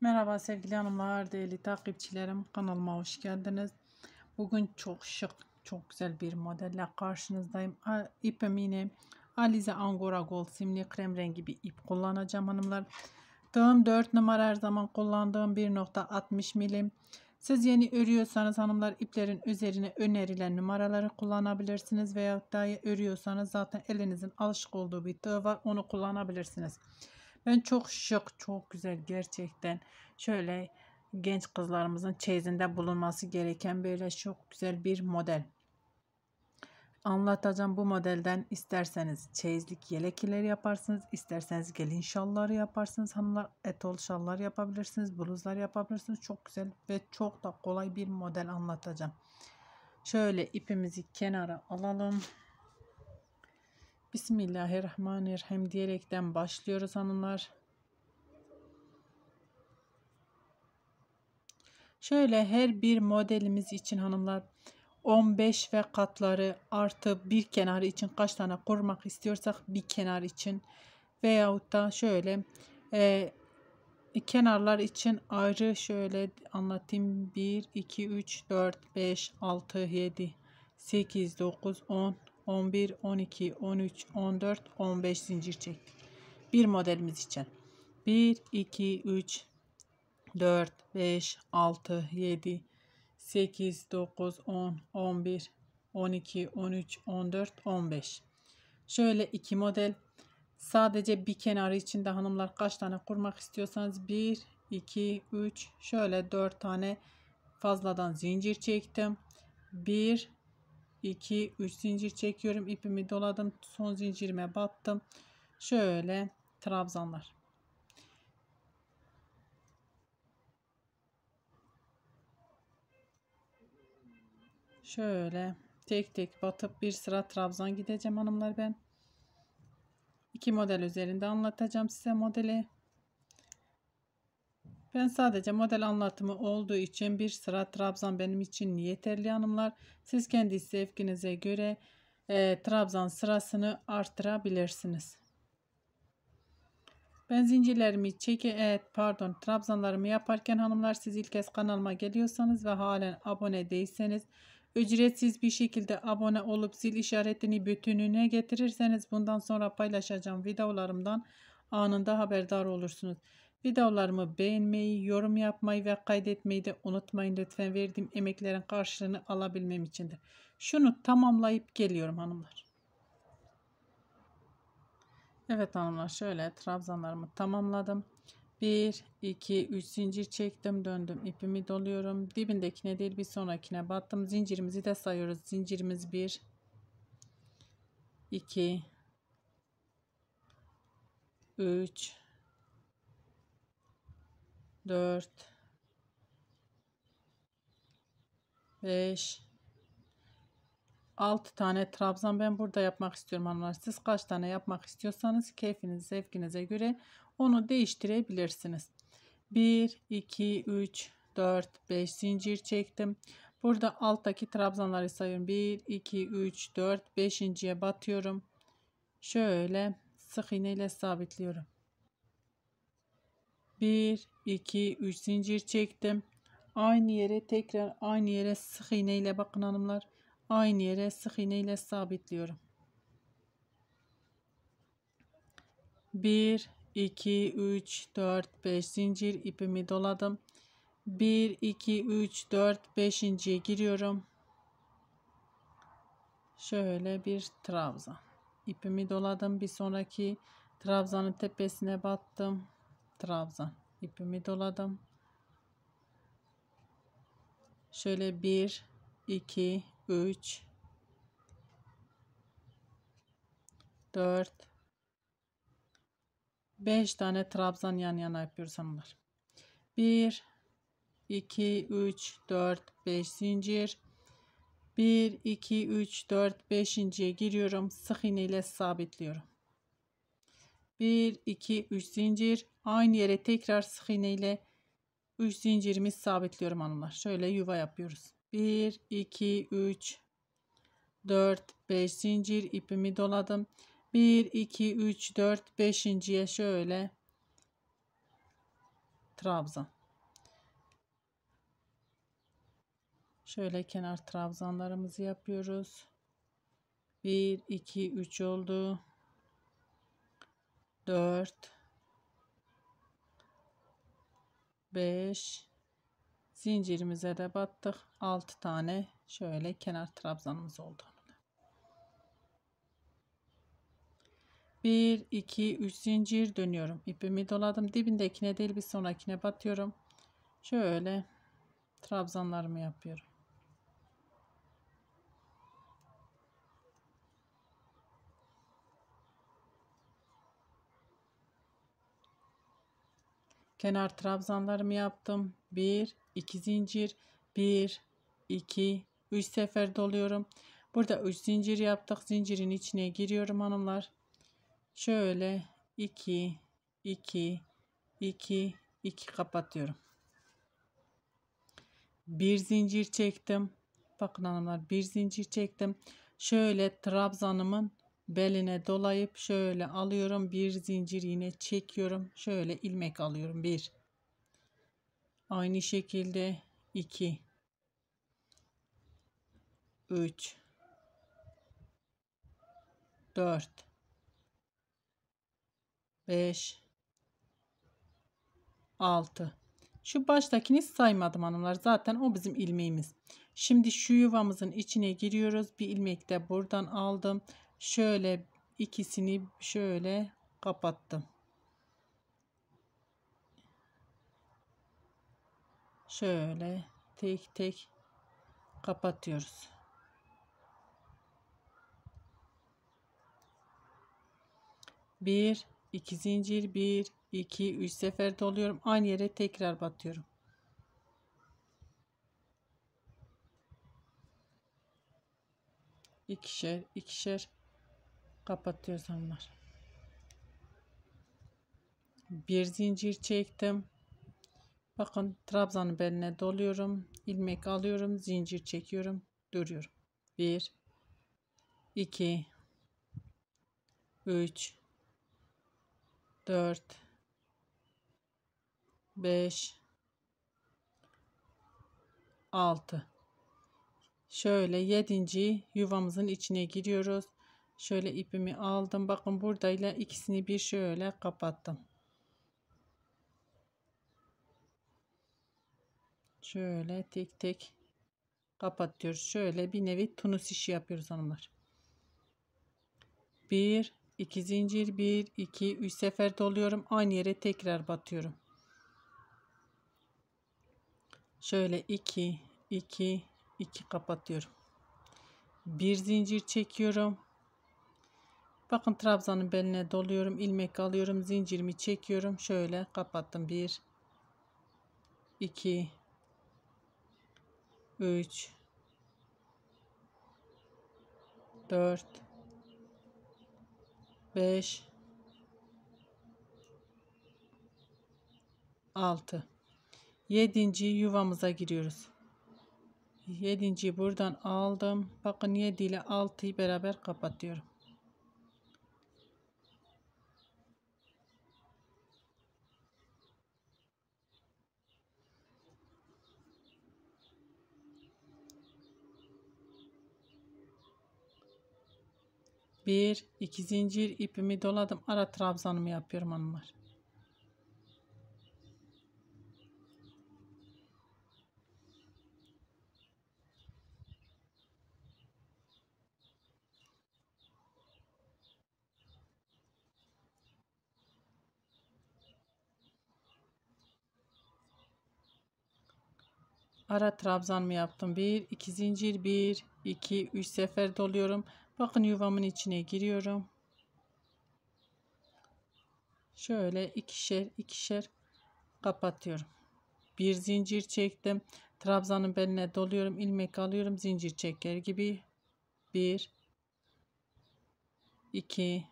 Merhaba sevgili hanımlar, değerli takipçilerim. Kanalıma hoş geldiniz. Bugün çok şık, çok güzel bir modelle karşınızdayım. İpim yine Alize Angora Gold simli krem rengi bir ip kullanacağım hanımlar. Tığım 4 numara, her zaman kullandığım 1.60 milim. Siz yeni örüyorsanız hanımlar iplerin üzerine önerilen numaraları kullanabilirsiniz. Veya da örüyorsanız zaten elinizin alışık olduğu bir tığ var, onu kullanabilirsiniz. Ben çok şık, çok güzel gerçekten. Şöyle genç kızlarımızın çeyizinde bulunması gereken böyle çok güzel bir model. Anlatacağım bu modelden, isterseniz çeyizlik yelekleri yaparsınız, isterseniz gelin şalları yaparsınız hanımlar, etol şallar yapabilirsiniz, bluzlar yapabilirsiniz. Çok güzel ve çok da kolay bir model anlatacağım. Şöyle ipimizi kenara alalım. Bismillahirrahmanirrahim diyerekten başlıyoruz hanımlar. Şöyle her bir modelimiz için hanımlar 15 ve katları artı bir kenarı için kaç tane kurmak istiyorsak bir kenar için veyahut da şöyle kenarlar için ayrı şöyle anlatayım: 1 2 3 4 5 6 7 8 9 10 11 12 13 14 15 zincir çektik bir modelimiz için. 1 2 3 4 5 6 7 8 9 10 11 12 13 14 15. Şöyle iki model. Sadece bir kenarı için de hanımlar kaç tane kurmak istiyorsanız 1 2 3 şöyle 4 tane fazladan zincir çektim. 1 2 3 zincir çekiyorum, ipimi doladım, son zincirime battım. Şöyle trabzanlar. Şöyle tek tek batıp bir sıra trabzan gideceğim hanımlar ben. İki model üzerinde anlatacağım size modeli. Ben sadece model anlatımı olduğu için bir sıra trabzan benim için yeterli hanımlar. Siz kendi zevkinize göre trabzan sırasını arttırabilirsiniz. Ben zincirlerimi trabzanlarımı yaparken hanımlar, siz ilk kez kanalıma geliyorsanız ve halen abone değilseniz, ücretsiz bir şekilde abone olup zil işaretini bütününe getirirseniz bundan sonra paylaşacağım videolarımdan anında haberdar olursunuz. Videolarımı beğenmeyi, yorum yapmayı ve kaydetmeyi de unutmayın lütfen, verdiğim emeklerin karşılığını alabilmem içindir. Şunu tamamlayıp geliyorum hanımlar. Evet hanımlar, şöyle trabzanlarımı tamamladım. 1 2 3 zincir çektim, döndüm, ipimi doluyorum, dibindekine değil bir sonrakine battım. Zincirimizi de sayıyoruz. Zincirimiz 1 2 3 4 5 6 tane trabzan ben burada yapmak istiyorum hanımlar. Siz kaç tane yapmak istiyorsanız keyfiniz zevkinize göre onu değiştirebilirsiniz. 1 2 3 4 5 zincir çektim. Burada alttaki trabzanları sayıyorum. 1 2 3 4 5.'ye batıyorum. Şöyle sık iğne ile sabitliyorum. 1 2 3 zincir çektim. Aynı yere tekrar aynı yere sık iğne ile, bakın hanımlar, aynı yere sık iğne ile sabitliyorum. 1 2 3 4 5 zincir, ipimi doladım. 1 2 3 4 5.'ye giriyorum. Şöyle bir trabzan, ipimi doladım, bir sonraki trabzanın tepesine battım, trabzan, ipimi doladım. Şöyle 1 2 3 4 5 tane trabzan yan yana yapıyoruz hanımlar. 1 2 3 4 5 zincir, 1 2 3 4 5.'ye giriyorum, sık iğne ile sabitliyorum. 1 2 3 zincir, aynı yere tekrar sık iğne ile 3 zincirimi sabitliyorum hanımlar. Şöyle yuva yapıyoruz. 1 2 3 4 5 zincir, ipimi doladım. 1 2 3 4 5.'ye şöyle trabzan. Şöyle kenar trabzanlarımızı yapıyoruz. 1 2 3 oldu. 4 5 zincirimize de battık. 6 tane şöyle kenar trabzanımız oldu. 1 2 3 zincir dönüyorum. İpimi doladım. Dibindekine değil bir sonrakine batıyorum. Şöyle trabzanlarımı yapıyorum. Kenar trabzanlarımı yaptım. 1 2 zincir, 1 2 3 sefer doluyorum. Burada 3 zincir yaptık. Zincirin içine giriyorum hanımlar. Şöyle 2 2 2 2 kapatıyorum. Bir zincir çektim. Bakın hanımlar, bir zincir çektim. Şöyle trabzanımın beline dolayıp şöyle alıyorum. Bir zincir yine çekiyorum. Şöyle ilmek alıyorum. 1 aynı şekilde 2 3 4 5 6. Şu baştakini saymadım hanımlar. Zaten o bizim ilmeğimiz. Şimdi şu yuvamızın içine giriyoruz. Bir ilmek de buradan aldım. Şöyle ikisini şöyle kapattım. Şöyle tek tek kapatıyoruz. Bir, iki zincir, 1 2 3 sefer doluyorum. Aynı yere tekrar batıyorum. İkişer ikişer kapatıyoruz hanımlar. Bir zincir çektim. Bakın trabzanın beline doluyorum. İlmek alıyorum. Zincir çekiyorum. Duruyorum. 1 2 3 4 5 6. Şöyle 7. yuvamızın içine giriyoruz. Şöyle ipimi aldım. Bakın buradayla ikisini bir şöyle kapattım. Şöyle tek tek kapatıyoruz. Şöyle bir nevi tunus işi yapıyoruz hanımlar. 1 2 zincir, 1 2 3 sefer doluyorum. Aynı yere tekrar batıyorum. Şöyle 2 2 2 kapatıyorum. Bir zincir çekiyorum. Bakın trabzanın beline doluyorum. İlmek alıyorum. Zincirimi çekiyorum. Şöyle kapattım. 1 2 3 4 5 6. 7. yuvamıza giriyoruz. 7. buradan aldım. Bakın 7 ile 6'yı beraber kapatıyorum. Bir iki zincir ipimi doladım. Ara trabzanımı yapıyorum hanımlar. Ara trabzanımı yaptım. 1 2 zincir, 1 2 3 sefer doluyorum. Bakın yuvamın içine giriyorum. Şöyle ikişer ikişer kapatıyorum. Bir zincir çektim. Trabzanın beline doluyorum. İlmek alıyorum. Zincir çeker gibi. 1 2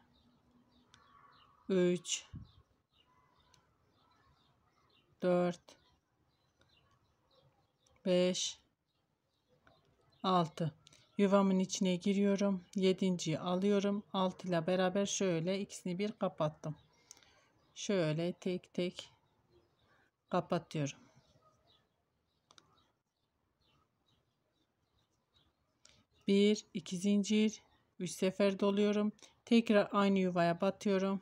3 4 5 6. Yuvamın içine giriyorum. 7.'yi alıyorum. 6 ile beraber şöyle ikisini bir kapattım. Şöyle tek tek kapatıyorum. 1 2 zincir, 3 sefer doluyorum. Tekrar aynı yuvaya batıyorum.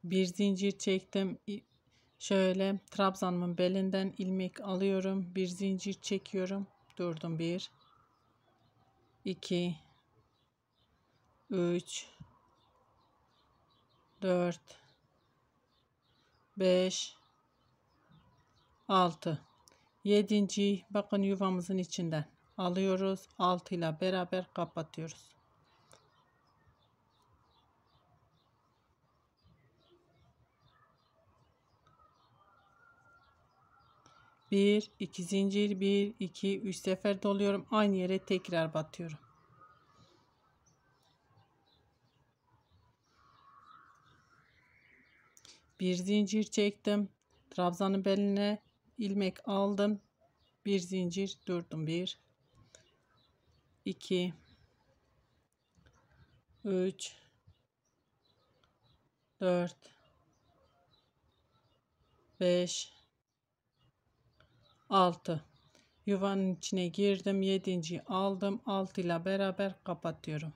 Bir zincir çektim. Şöyle trabzanımın belinden ilmek alıyorum. Bir zincir çekiyorum. Durdum. 1 2 3 4 5 6 7. Bakın yuvamızın içinden alıyoruz. 6 ile beraber kapatıyoruz. 1 2 zincir, 1 2 3 sefer doluyorum. Aynı yere tekrar batıyorum. Bir zincir çektim. Trabzanın beline ilmek aldım. Bir zincir durdum. 1 2 3 4 5 6. Yuvanın içine girdim. 7. aldım. 6 ile beraber kapatıyorum.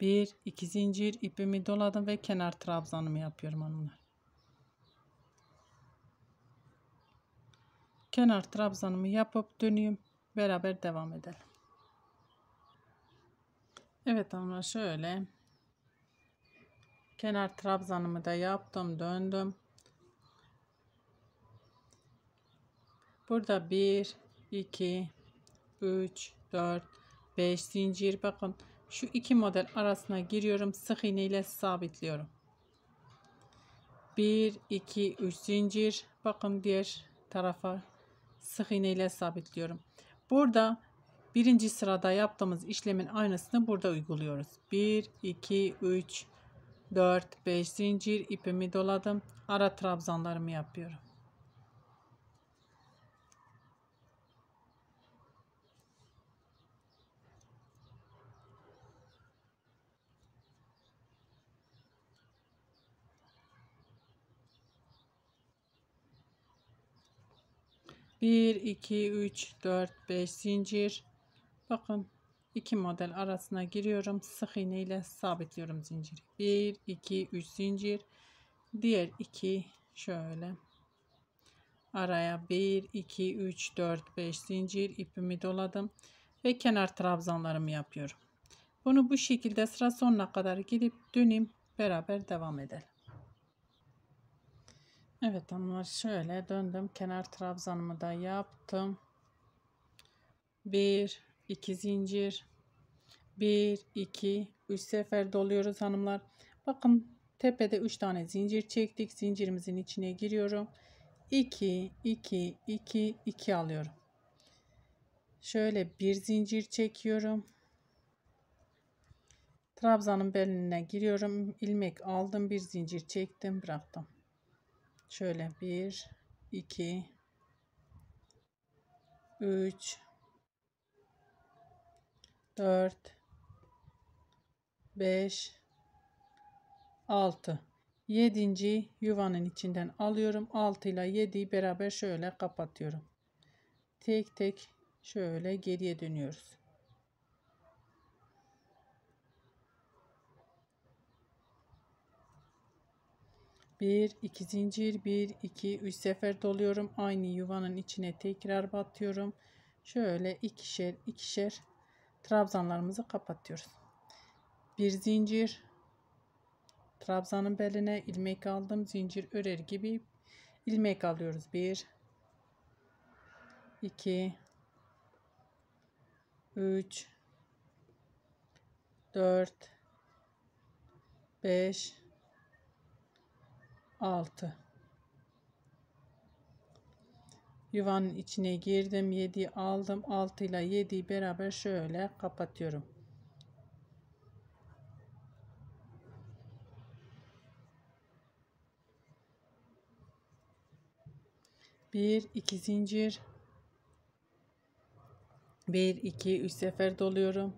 Bir iki zincir ipimi doladım ve kenar trabzanımı yapıyorum hanımlar. Kenar trabzanımı yapıp döneyim, beraber devam edelim. Evet hanımlar, şöyle kenar trabzanımı da yaptım, döndüm. Burada 1 2 3 4 5 zincir. Bakın şu iki model arasına giriyorum, sık iğne ile sabitliyorum. 1 2 3 zincir. Bakın diğer tarafa sık iğne ile sabitliyorum. Burada birinci sırada yaptığımız işlemin aynısını burada uyguluyoruz. 1 2 3 4 5 zincir, ipimi doladım, ara trabzanlarımı yapıyorum. Bir 2 3 4 5 zincir. Bakın iki model arasına giriyorum, sık iğne ile sabitliyorum zinciri. 1 2 3 zincir, diğer iki şöyle araya 1 2 3 4 5 zincir, ipimi doladım ve kenar trabzanlarımı yapıyorum. Bunu bu şekilde sıra sonuna kadar gidip döneyim, beraber devam edelim. Evet hanımlar, şöyle döndüm, kenar trabzanımı da yaptım. 1 2 zincir, 1 2 3 sefer doluyoruz hanımlar. Bakın tepede 3 tane zincir çektik. Zincirimizin içine giriyorum. 2 2 2 2 alıyorum. Şöyle bir zincir çekiyorum. Trabzanın beline giriyorum. İlmek aldım, bir zincir çektim, bıraktım. Şöyle 1 2 3 4 5 6. 7. yuvanın içinden alıyorum. 6 ile 7'yi beraber şöyle kapatıyorum. Tek tek şöyle geriye dönüyoruz. Bir iki zincir, 1 2 3 sefer doluyorum. Aynı yuvanın içine tekrar batıyorum. Şöyle ikişer ikişer trabzanlarımızı kapatıyoruz. Bir zincir, trabzanın beline ilmek aldım, zincir örer gibi ilmek alıyoruz. 1 2 3 4 5 6. Yuvanın içine girdim, 7 aldım, 6 ile 7'yi beraber şöyle kapatıyorum. 1 2 zincir, 1 2 3 sefer doluyorum.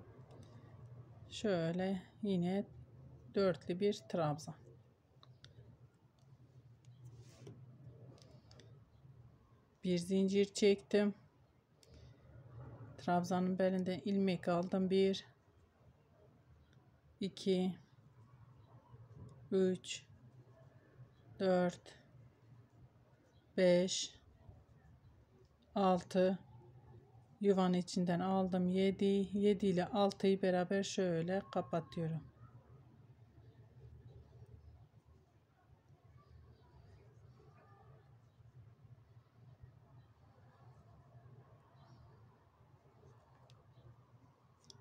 Şöyle yine dörtlü bir trabzan. Bir zincir çektim. Trabzanın belinden ilmek aldım. 1 2 3 4 5 6 yuvanın içinden aldım. 7 ile 6'yı beraber şöyle kapatıyorum.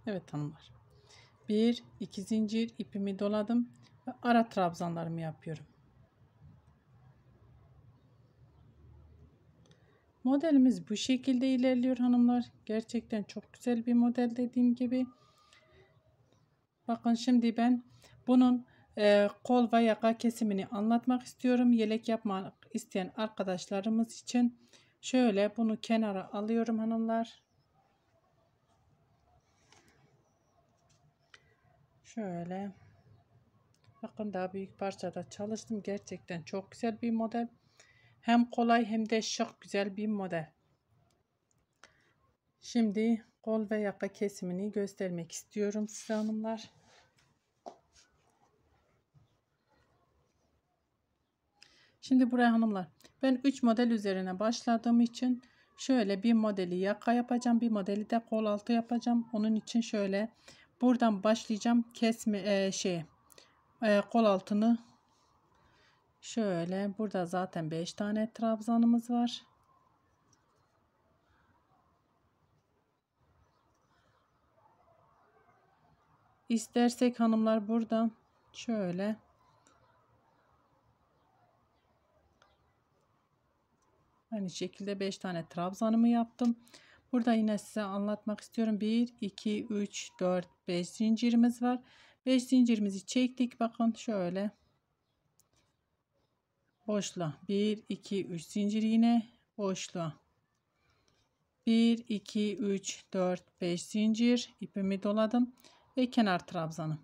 Evet hanımlar. 1 2 zincir ipimi doladım ve ara trabzanlarımı yapıyorum. Modelimiz bu şekilde ilerliyor hanımlar. Gerçekten çok güzel bir model dediğim gibi. Bakın şimdi ben bunun kol ve yaka kesimini anlatmak istiyorum. Yelek yapmak isteyen arkadaşlarımız için şöyle bunu kenara alıyorum hanımlar. Şöyle. Bakın daha büyük parçada çalıştım. Gerçekten çok güzel bir model. Hem kolay hem de şık güzel bir model. Şimdi kol ve yaka kesimini göstermek istiyorum size hanımlar. Şimdi buraya hanımlar ben 3 model üzerine başladığım için şöyle bir modeli yaka yapacağım, bir modeli de kol altı yapacağım. Onun için şöyle buradan başlayacağım kesme kol altını. Şöyle burada zaten 5 tane trabzanımız var. İstersek hanımlar buradan şöyle aynı şekilde 5 tane trabzanımı yaptım. Burada yine size anlatmak istiyorum. 1 2 3 4 5 zincirimiz var. 5 zincirimizi çektik. Bakın şöyle boşluğa 1 2 3 zincir, yine boşluğa 1 2 3 4 5 zincir, ipimi doladım ve kenar trabzanı.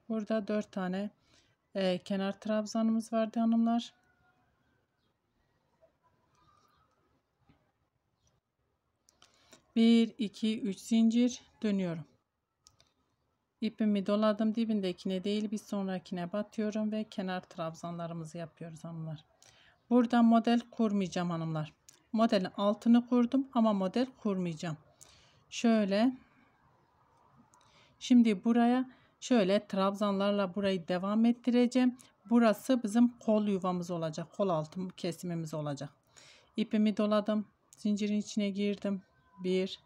Burada 4 tane kenar trabzanımız vardı hanımlar. Bir 2 3 zincir dönüyorum. İpimi doladım, dibindekine değil bir sonrakine batıyorum ve kenar trabzanlarımızı yapıyoruz hanımlar. Burada model kurmayacağım hanımlar. Modelin altını kurdum ama model kurmayacağım. Şöyle şimdi buraya şöyle trabzanlarla burayı devam ettireceğim. Burası bizim kol yuvamız olacak. Kol altı kesimimiz olacak. İpimi doladım. Zincirin içine girdim. 1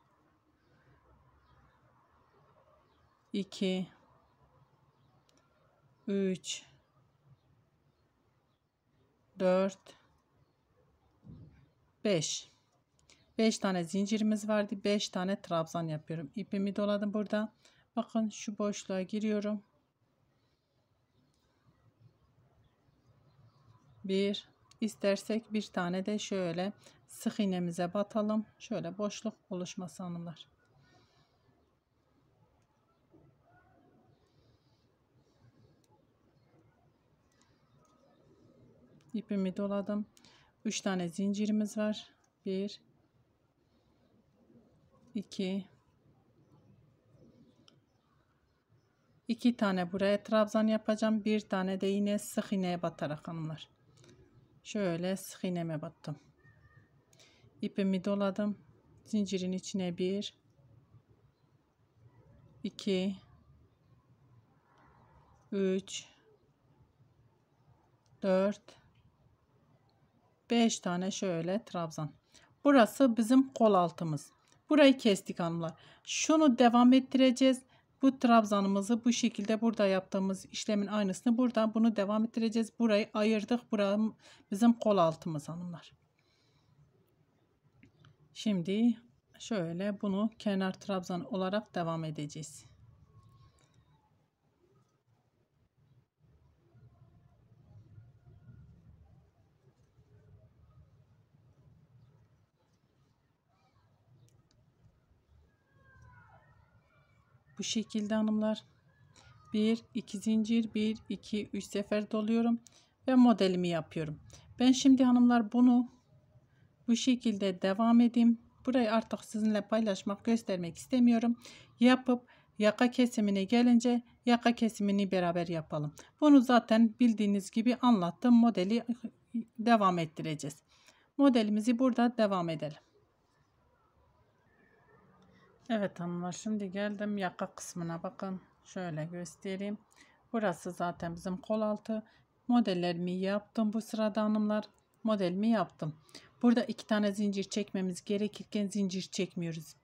2 3 4 5 tane zincirimiz vardı. 5 tane trabzan yapıyorum. İpimi doladım burada. Bakın şu boşluğa giriyorum. 1 istersek bir tane de şöyle sık iğnemize batalım. Şöyle boşluk oluşması hanımlar. İpimi doladım. 3 tane zincirimiz var. 1 2 tane buraya trabzan yapacağım. Bir tane de yine sık iğneye batarak hanımlar. Şöyle sık iğneme battım. İpimi doladım. Zincirin içine 1 2 3 4 5 tane şöyle trabzan. Burası bizim kol altımız. Burayı kestik hanımlar. Şunu devam ettireceğiz. Bu trabzanımızı bu şekilde burada yaptığımız işlemin aynısını burada bunu devam ettireceğiz. Burayı ayırdık. Burası bizim kol altımız hanımlar. Şimdi şöyle bunu kenar trabzan olarak devam edeceğiz. Bu şekilde hanımlar. 1 2 zincir, 1 2 3 sefer doluyorum ve modelimi yapıyorum. Ben şimdi hanımlar bunu bu şekilde devam edeyim. Burayı artık sizinle paylaşmak, göstermek istemiyorum. Yapıp yaka kesimine gelince yaka kesimini beraber yapalım. Bunu zaten bildiğiniz gibi anlattım. Modeli devam ettireceğiz. Modelimizi burada devam edelim. Evet hanımlar, şimdi geldim yaka kısmına. Bakın şöyle göstereyim. Burası zaten bizim kol altı. Modellerimi yaptım bu sırada hanımlar. Modelimi yaptım. Burada 2 tane zincir çekmemiz gerekirken zincir çekmiyoruz.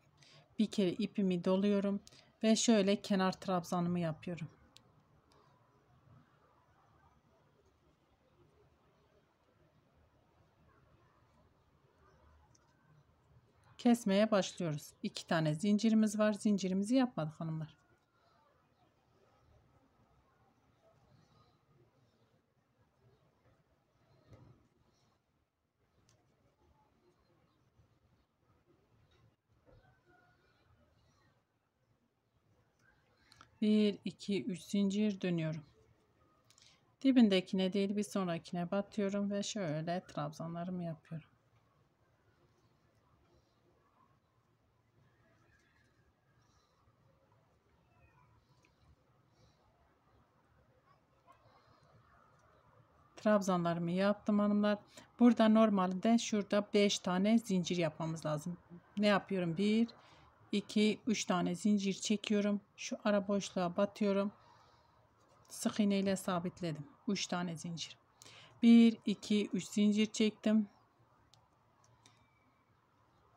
Bir kere ipimi doluyorum ve şöyle kenar trabzanımı yapıyorum. Kesmeye başlıyoruz. 2 tane zincirimiz var. Zincirimizi yapmadık hanımlar. Bir, iki, üç zincir dönüyorum. Dibindekine değil bir sonrakine batıyorum ve şöyle trabzanlarımı yapıyorum. Trabzanlarımı yaptım hanımlar. Burada normalde şurada 5 tane zincir yapmamız lazım. Ne yapıyorum? 1 2 3 tane zincir çekiyorum. Şu ara boşluğa batıyorum. Sık iğne ile sabitledim. 3 tane zincir. 1 2 3 zincir çektim.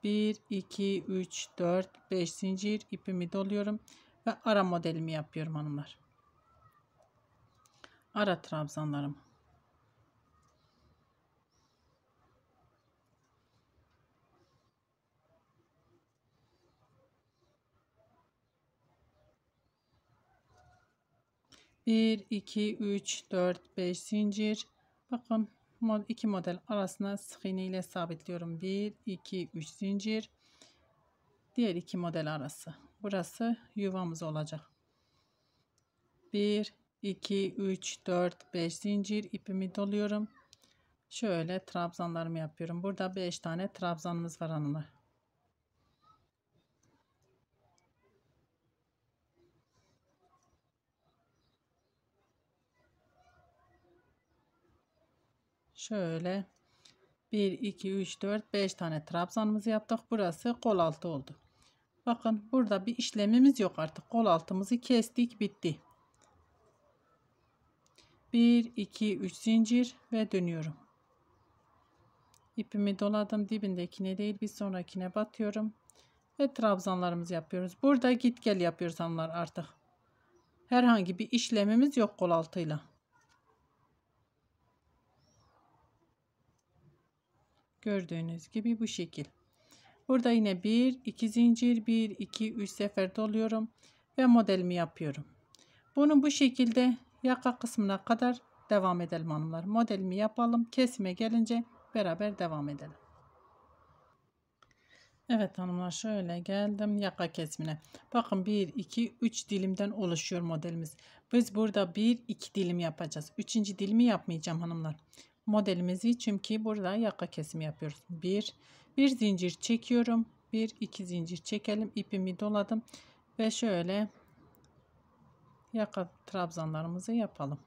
1 2 3 4 5 zincir ipimi doluyorum ve ara modelimi yapıyorum hanımlar. Ara trabzanlarım. Bir, iki, üç, dört, beş zincir. Bakın iki model arasına sık iğne ile sabitliyorum. 1 2 3 zincir. Diğer iki model arası. Burası yuvamız olacak. 1 2 3 4 5 zincir ipimi doluyorum. Şöyle trabzanlarımı yapıyorum. Burada 5 tane trabzanımız var hanımlar. Şöyle 1 2 3 4 5 tane trabzanımızı yaptık. Burası kol altı oldu. Bakın burada bir işlemimiz yok artık. Kol altımızı kestik, bitti. 1 2 3 zincir ve dönüyorum. İpimi doladım, dibindekine değil bir sonrakine batıyorum ve trabzanlarımızı yapıyoruz. Burada git gel yapıyoruz hanımlar artık. Herhangi bir işlemimiz yok kol altıyla. Gördüğünüz gibi bu şekil. Burada yine 1 2 zincir, 1 2 3 sefer doluyorum ve modelimi yapıyorum. Bunu bu şekilde yaka kısmına kadar devam edelim hanımlar. Modelimi yapalım. Kesime gelince beraber devam edelim. Evet hanımlar, şöyle geldim yaka kesimine. Bakın 1 2 3 dilimden oluşuyor modelimiz. Biz burada 1 2 dilim yapacağız. 3. dilimi yapmayacağım hanımlar. Modelimizi, çünkü burada yaka kesimi yapıyoruz. Bir zincir çekiyorum. 1 2 zincir çekelim. İpimi doladım ve şöyle yaka trabzanlarımızı yapalım.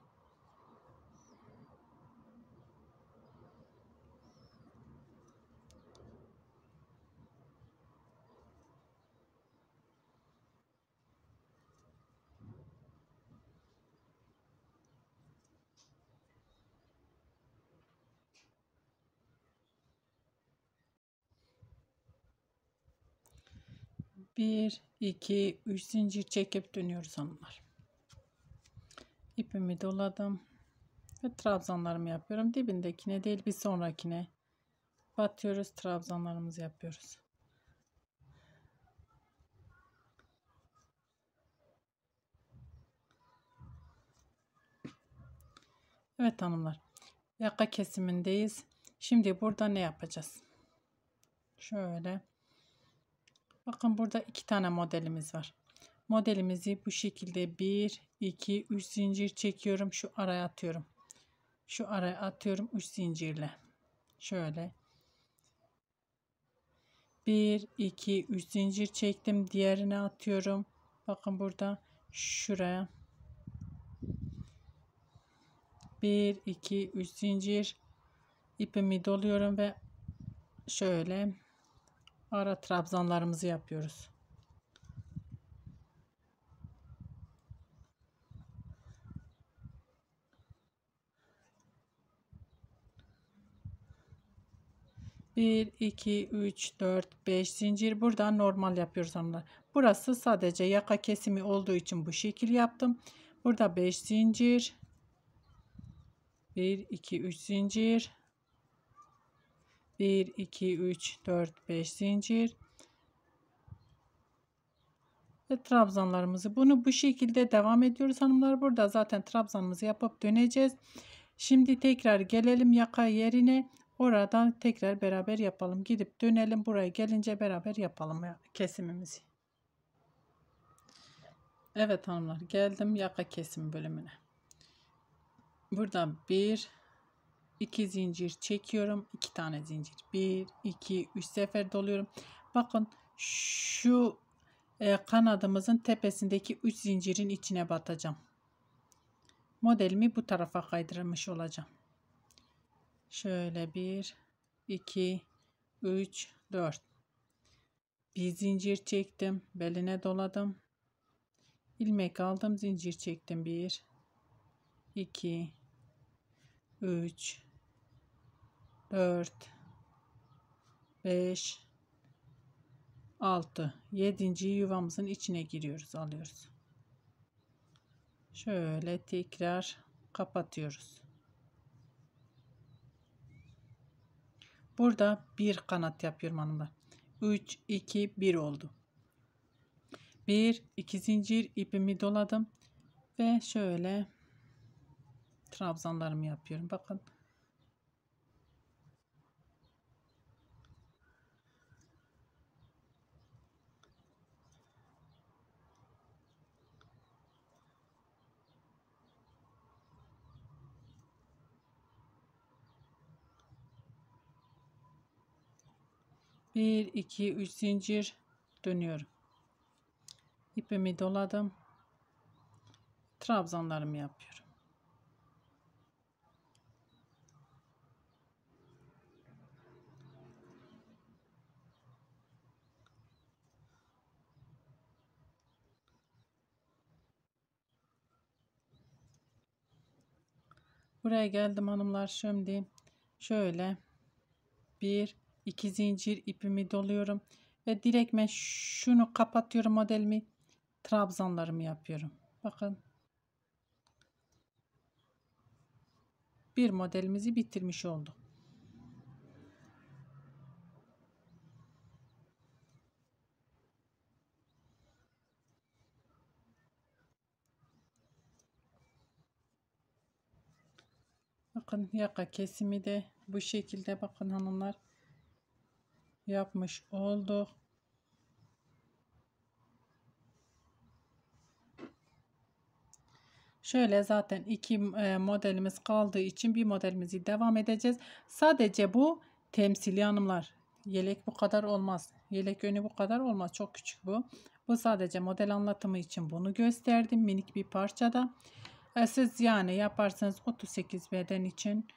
Bir, iki, üç zincir çekip dönüyoruz hanımlar. İpimi doladım ve trabzanlarımı yapıyorum. Dibindekine değil bir sonrakine batıyoruz, trabzanlarımızı yapıyoruz. Evet hanımlar, yaka kesimindeyiz. Şimdi burada ne yapacağız? Şöyle bakın, burada 2 tane modelimiz var. Modelimizi bu şekilde 1, 2, 3 zincir çekiyorum. Şu araya atıyorum. Şu araya atıyorum 3 zincirle. Şöyle. 1, 2, 3 zincir çektim. Diğerine atıyorum. Bakın burada şuraya. 1, 2, 3 zincir. İpimi doluyorum ve şöyle ara trabzanlarımızı yapıyoruz. Bir, iki, üç, dört, beş zincir. Buradan normal yapıyoruz hanımlar. Burası sadece yaka kesimi olduğu için bu şekil yaptım. Burada 5 zincir. 1, 2, 3 zincir. 1, 2, 3, 4, 5 zincir. Ve trabzanlarımızı bunu bu şekilde devam ediyoruz hanımlar. Burada zaten trabzanımızı yapıp döneceğiz. Şimdi tekrar gelelim yaka yerine. Orada tekrar beraber yapalım. Gidip dönelim. Buraya gelince beraber yapalım kesimimizi. Evet hanımlar, geldim yaka kesim bölümüne. Buradan 1, 2 zincir çekiyorum. 2 tane zincir. 1, 2, 3 sefer doluyorum. Bakın şu kanadımızın tepesindeki 3 zincirin içine batacağım. Modelimi bu tarafa kaydırmış olacağım. Şöyle 1, 2, 3, 4. Bir zincir çektim. Beline doladım. İlmek aldım. Zincir çektim. 1, 2, 3, 4, 5, 6. 7. yuvamızın içine giriyoruz. Alıyoruz. Şöyle tekrar kapatıyoruz. Burada bir kanat yapıyorum hanımlar. 3, 2, 1 oldu. 1, 2 zincir ipimi doladım ve şöyle trabzanlarımı yapıyorum. Bakın. Bir, iki, üç zincir dönüyorum. İpimi doladım. Trabzanlarımı yapıyorum. Buraya geldim hanımlar. Şimdi şöyle bir, iki zincir ipimi doluyorum ve direktmen şunu kapatıyorum modelimi. Trabzanlarımı yapıyorum. Bakın. Bir modelimizi bitirmiş olduk. Bakın yaka kesimi de bu şekilde bakın hanımlar yapmış olduk. Şöyle zaten iki modelimiz kaldığı için bir modelimizi devam edeceğiz. Sadece bu temsili hanımlar. Yelek bu kadar olmaz. Yelek önü bu kadar olmaz. Çok küçük bu. Bu sadece model anlatımı için bunu gösterdim. Minik bir parçada. Siz yani yaparsanız 38 beden için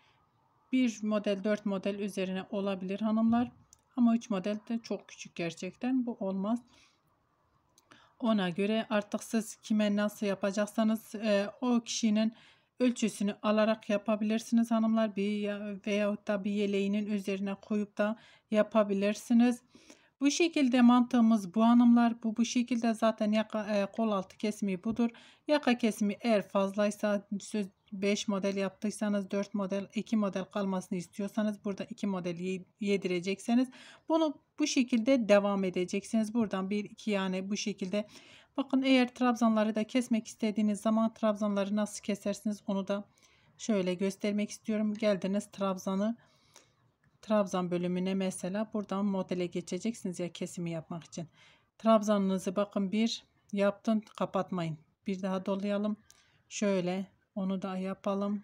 bir model 4 model üzerine olabilir hanımlar. Ama 3 model de çok küçük gerçekten. Bu olmaz. Ona göre artık siz kime nasıl yapacaksanız o kişinin ölçüsünü alarak yapabilirsiniz hanımlar. Veyahut da bir yeleğinin üzerine koyup da yapabilirsiniz. Bu şekilde mantığımız bu hanımlar. Bu şekilde zaten kol altı kesimi budur. Yaka kesimi eğer fazlaysa 5 model yaptıysanız 4 model 2 model kalmasını istiyorsanız burada 2 model yedirecekseniz bunu bu şekilde devam edeceksiniz. Buradan 1 2 yani bu şekilde. Bakın eğer trabzanları da kesmek istediğiniz zaman trabzanları nasıl kesersiniz onu da şöyle göstermek istiyorum. Geldiniz Trabzan bölümüne mesela buradan modele geçeceksiniz ya kesimi yapmak için. Trabzanınızı bakın bir yaptın, kapatmayın. Bir daha dolayalım. Şöyle onu da yapalım.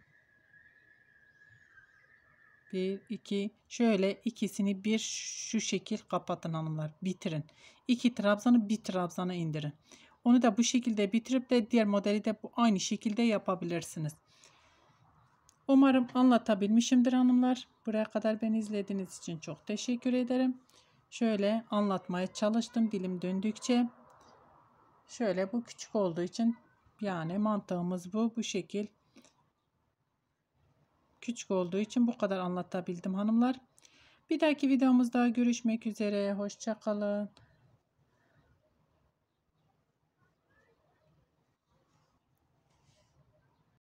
1 2 şöyle ikisini bir şu şekil kapatın hanımlar. Bitirin. 2 trabzanı bir trabzana indirin. Onu da bu şekilde bitirip de diğer modeli de bu aynı şekilde yapabilirsiniz. Umarım anlatabilmişimdir hanımlar. Buraya kadar beni izlediğiniz için çok teşekkür ederim. Şöyle anlatmaya çalıştım dilim döndükçe. Şöyle bu küçük olduğu için yani mantığımız bu şekil. Küçük olduğu için bu kadar anlatabildim hanımlar. Bir dahaki videomuzda görüşmek üzere. Hoşça kalın.